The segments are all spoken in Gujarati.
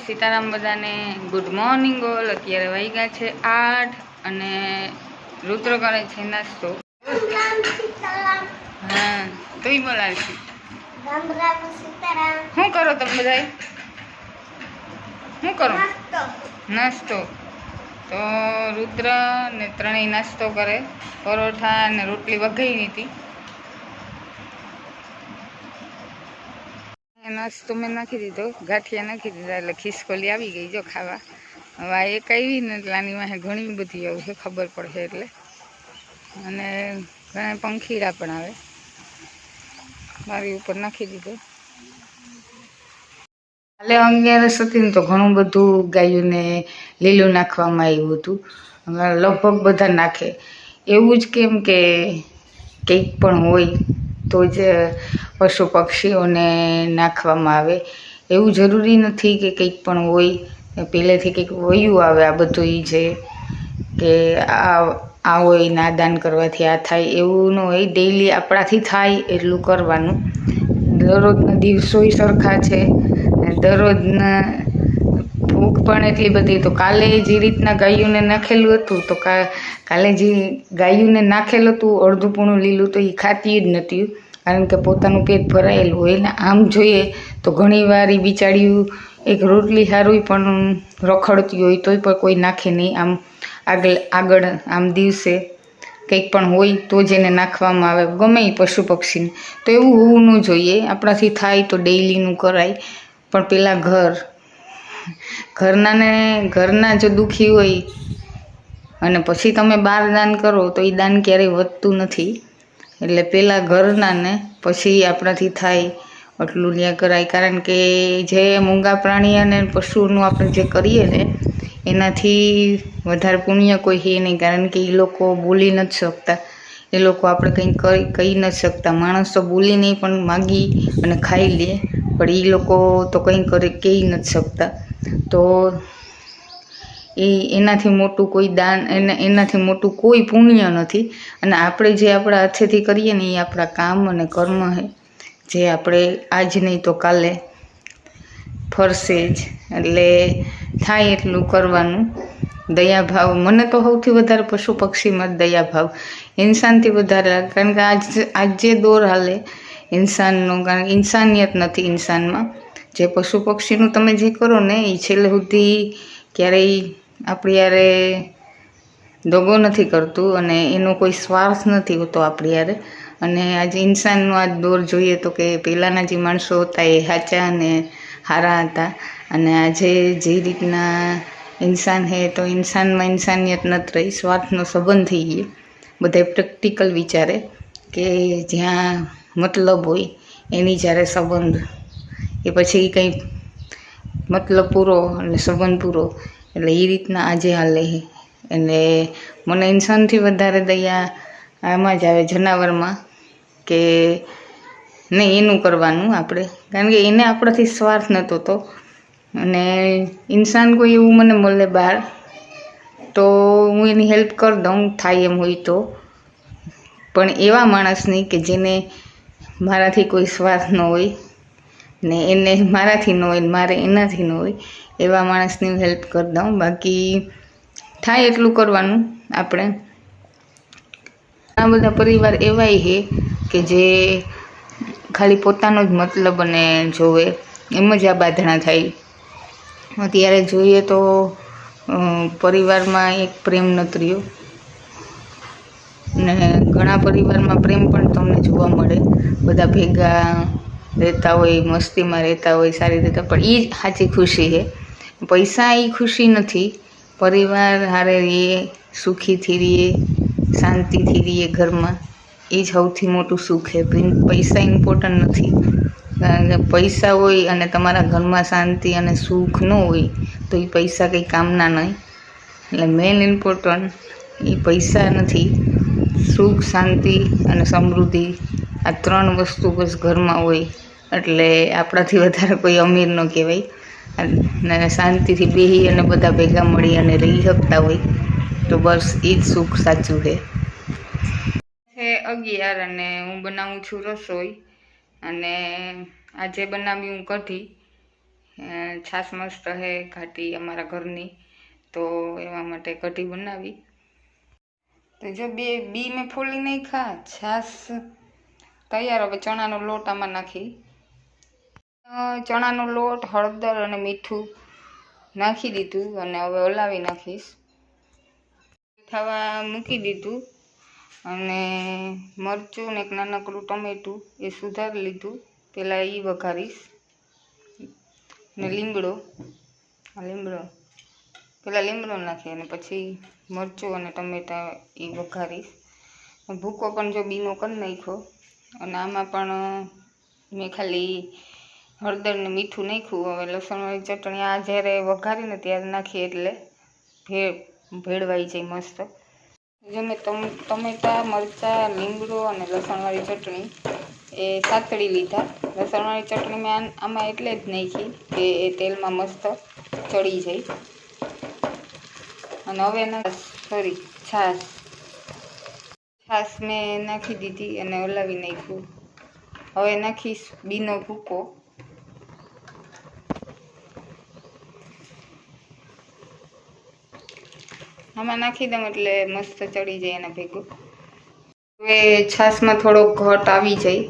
સીતારામ બધાને ગુડ મોર્નિંગ ઓલ। અત્યારે વાગ્યા છે 8 અને રુદ્ર કરે છે નાસ્તો। હા તું બોલાવશી શું કરો તમે બધા? શું કરો? નાસ્તો। તો રુદ્ર ને ત્રણેય નાસ્તો કરે। પરોઠા ને રોટલી વઘારી હતી। નાસ્તો મેં નાખી દીધો, ગાંઠિયા નાખી દીધા એટલે ખિસકોલી આવી ગઈ જો ખાવા। હવે આ એક આવી ને એટલે આની વાંહે ઘણી બધી આવશે, ખબર પડશે એટલે। અને ઘણા પંખીડા પણ આવે। મારી ઉપર નાખી દીધો। કાલે 11 હતી ને તો ઘણું બધું ગાયોને લીલું નાખવામાં આવ્યું હતું। લગભગ બધા નાખે એવું જ, કેમ કે કંઈક પણ હોય તો જ પશુ પક્ષીઓને નાખવામાં આવે। એવું જરૂરી નથી કે કંઈક પણ હોય પહેલેથી કંઈક વયું આવે। આ બધું એ છે કે આ હોય ના દાન કરવાથી આ થાય એવું ન હોય। ડેઈલી આપણાથી થાય એટલું કરવાનું। દરરોજના દિવસોય સરખા છે, દરરોજના ભૂખ પણ એટલી બધી। તો કાલે જે રીતના ગાયોને નાખેલું હતું તો કાલે જે ગાયોને નાખેલું હતું અડધું પૂણું લીલું તો એ ખાતી જ નથી, કારણ કે પોતાનું પેટ ભરાયેલું હોય ને। આમ જોઈએ તો ઘણીવાર એ બિચારીયું એક રોટલી હારું પણ રખડતી હોય તોય પણ કોઈ નાખે નહીં। આમ આગળ આમ દિવસે કંઈક પણ હોય તો જ એને નાખવામાં આવે, ગમે એ પશુ પક્ષીને। તો એવું હોવું ન જોઈએ। આપણાથી થાય તો ડેઈલીનું કરાય, પણ પેલા ઘરના જો દુઃખી હોય અને પછી તમે બહાર દાન કરો તો એ દાન ક્યારેય વધતું નથી। એટલે પહેલાં ઘરના ને પછી આપણાથી થાય એટલું ન્યા કરાય, કારણ કે જે મૂંગા પ્રાણી અને પશુનું આપણે જે કરીએ ને એનાથી વધારે પુણ્ય કોઈ છે નહીં, કારણ કે એ લોકો બોલી નથી શકતા। એ લોકો આપણે કંઈ કહી નથી શકતા। માણસ તો બોલી નહીં પણ માગી અને ખાઈ લે, પણ એ લોકો તો કંઈ કહી નથી શકતા। તો એનાથી મોટું કોઈ દાન, એનાથી મોટું કોઈ પુણ્ય નથી। અને આપણે જે આપણા હાથેથી કરીએ ને એ આપણા કામ અને કર્મ છે, જે આપણે આજ નહીં તો કાલે ફરશે જ। એટલે થાય એટલું કરવાનું। દયાભાવ, મને તો સૌથી વધારે પશુ પક્ષીમાં જ દયાભાવ, ઇન્સાનથી વધારે, કારણ કે આજ જે દોર હાલે ઇન્સાનનો, કારણ કે ઇન્સાનિયત નથી ઇન્સાનમાં। જે પશુ પક્ષીનું તમે જે કરો ને એ છેલ્લે સુધી ક્યારેય આપણી યારે દગો નથી કરતું અને એનો કોઈ સ્વાર્થ નથી હોતો આપણી યારે। અને આજે ઇન્સાનનો આ દોર જોઈએ તો કે પહેલાંના જે માણસો હતા એ સાચા અને સારા હતા, અને આજે જે રીતના ઇન્સાન છે તો ઇન્સાનમાં ઇન્સાનિયત નથી રહી, સ્વાર્થનો સંબંધ થઈ ગયો। બધા પ્રેક્ટિકલ વિચારે કે જ્યાં મતલબ હોય એની જ્યારે સંબંધ, એ પછી કંઈ મતલબ પૂરો અને સંબંધ પૂરો, એટલે એ રીતના આજે હાલે છે। એટલે મને ઇન્સાનથી વધારે દયા આમાં જ આવે, જનાવરમાં, કે નહીં એનું કરવાનું આપણે, કારણ કે એને આપણાથી સ્વાર્થ નહોતો તો। અને ઇન્સાન કોઈ એવું મને મળે બહાર તો હું એની હેલ્પ કરી દઉં, થાય એમ હોય તો, પણ એવા માણસ નહીં કે જેને મારાથી કોઈ સ્વાર્થ ન હોય ને એને મારાથી ન હોય ને મારે એનાથી ન હોય, એવા માણસની હું હેલ્પ કરી દઉં। બાકી થાય એટલું કરવાનું આપણે। ઘણા બધા પરિવાર એવાય છે કે જે ખાલી પોતાનો જ મતલબ અને જોવે, એમ જ આ બાંધણા થાય। અત્યારે જોઈએ તો પરિવારમાં એક પ્રેમ નથી રહ્યો, ને ઘણા પરિવારમાં પ્રેમ પણ તમને જોવા મળે। બધા ભેગા રહેતા હોય, મસ્તીમાં રહેતા હોય, સારી રીતે, પણ એ જ સાચી ખુશી છે। પૈસા એ ખુશી નથી। પરિવાર હારે રહીએ, સુખીથી રહીએ, શાંતિથી રહીએ ઘરમાં, એ જ સૌથી મોટું સુખ છે। પૈસા ઇમ્પોર્ટન્ટ નથી, કારણ કે પૈસા હોય અને તમારા ઘરમાં શાંતિ અને સુખ ન હોય તો એ પૈસા કંઈ કામના નહીં। એટલે મેન ઇમ્પોર્ટન્ટ એ પૈસા નથી, સુખ, શાંતિ અને સમૃદ્ધિ, આ 3 વસ્તુ બસ ઘરમાં હોય એટલે આપણાથી વધારે કોઈ અમીર ન કહેવાય। અને શાંતિથી બેસી અને બધા ભેગા મળી અને રહી શકતા હોય તો બસ એ જ સુખ સાચું છે। 11 અને હું બનાવું છું રસોઈ, અને આજે બનાવી હું કઢી। છાશ મસ્ત હે ઘાટી અમારા ઘરની, તો એવા માટે કઢી બનાવી. તો જો બી મેં ફોલી નાખ્યા, છાશ તૈયાર. હવે ચણાનો લોટ આમાં નાખી, ચણાનો લોટ, હળદર અને મીઠું નાખી દીધું અને હવે હલાવી નાખીશ. થવા મૂકી દીધું અને મરચું ને એક નાનકડું ટમેટું એ સુધારી લીધું. પહેલાં એ વઘારીશ ને લીમડો પહેલાં લીમડો નાખી અને પછી મરચું અને ટમેટા એ વઘારીશ. ભૂકો પણ જો બીનો કરી નાખ્યો અને આમાં પણ મેં ખાલી હળદર ને મીઠું નાખ્યું. હવે લસણવાળી ચટણી આ જ્યારે વઘારીને ત્યારે નાખી એટલે ભેળવાઈ જાય મસ્ત. જો મેં ટમેટા, મરચાં, લીમડો અને લસણવાળી ચટણી એ સાતળી લીધા. લસણવાળી ચટણી મેં આમાં એટલે જ નાખી કે એ તેલમાં મસ્ત ચડી જાય. અને હવે છાશ મેં નાખી દીધી અને હલાવી નાખ્યું. હવે નાખીશ બીનો ભૂકો. આમાં નાખી દઉં એટલે મસ્ત ચડી જાય એના ભેગું. હવે છાશમાં થોડો ઘટ આવી જાય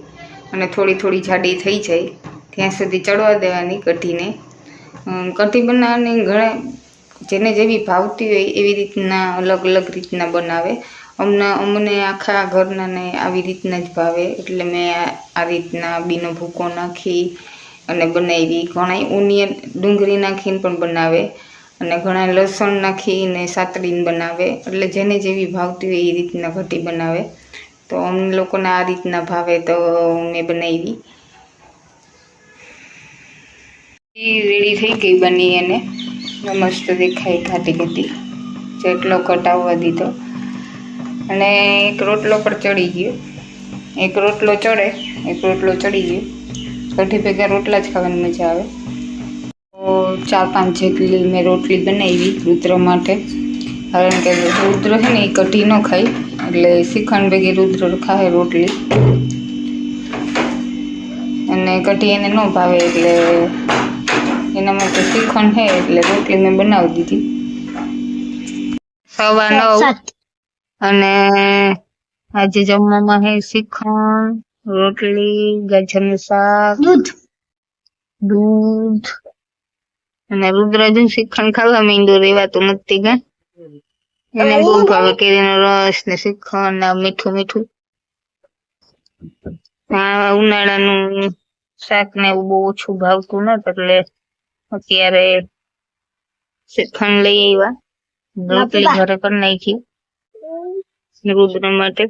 અને થોડી થોડી જાડી થઈ જાય ત્યાં સુધી ચડવા દેવાની કઢીને. કઢી બનાવવાની ઘણા જેને જેવી ભાવતી હોય એવી રીતના અલગ અલગ રીતના બનાવે. અમને આખા ઘરનાને આવી રીતના જ ભાવે એટલે મેં આ રીતના બીનો ભૂકો નાખી અને બનાવી. ઘણા ઓનિયન ડુંગળી નાખીને પણ બનાવે અને ઘણા લસણ નાખીને સાતળીને બનાવે. એટલે જેને જેવી ભાવતી હોય એ રીતના કઢી બનાવે. તો અમને લોકોને આ રીતના ભાવે તો મેં બનાવી. રેડી થઈ ગઈ બની અને મસ્ત દેખાય ઘાટી ઘાટી. જેટલો કટાવવા દીધો અને એક રોટલો પણ ચડી ગયો. એક રોટલો ચડે, એક રોટલો ચડી ગયો. કઢી ભેગા રોટલા જ ખાવાની મજા આવે. તો 4-5 જેટલી મેં રોટલી બનાવી રુદ્ર માટે, કારણ કે રુદ્ર છે ને એ કઢી ન ખાય એટલે શ્રીખંડ ભેગી રુદ્ર ખાય રોટલી. અને કઢી એને ન ભાવે એટલે એના માટે શ્રીખંડ છે એટલે રોટલી મેં બનાવી દીધી. 9:15 અને આજે જમવામાં છે શ્રીખંડ, રોટલી, ગાજરનું શાક, દૂધ અને રુદ્ર જો શ્રીખંડ ખાવા માંડ્યો, રેવાતું નથી કે એને બહુ ભાવે કેરીનો રસ ને શ્રીખંડ ને મીઠું મીઠું. ઉનાળાનું શાક ને એવું બહુ ઓછું ભાવતું નથી એટલે અત્યારે શ્રીખંડ લઈ આવ્યા. રોટલી ઘરે કરી નાખી રુદ્ર માટે.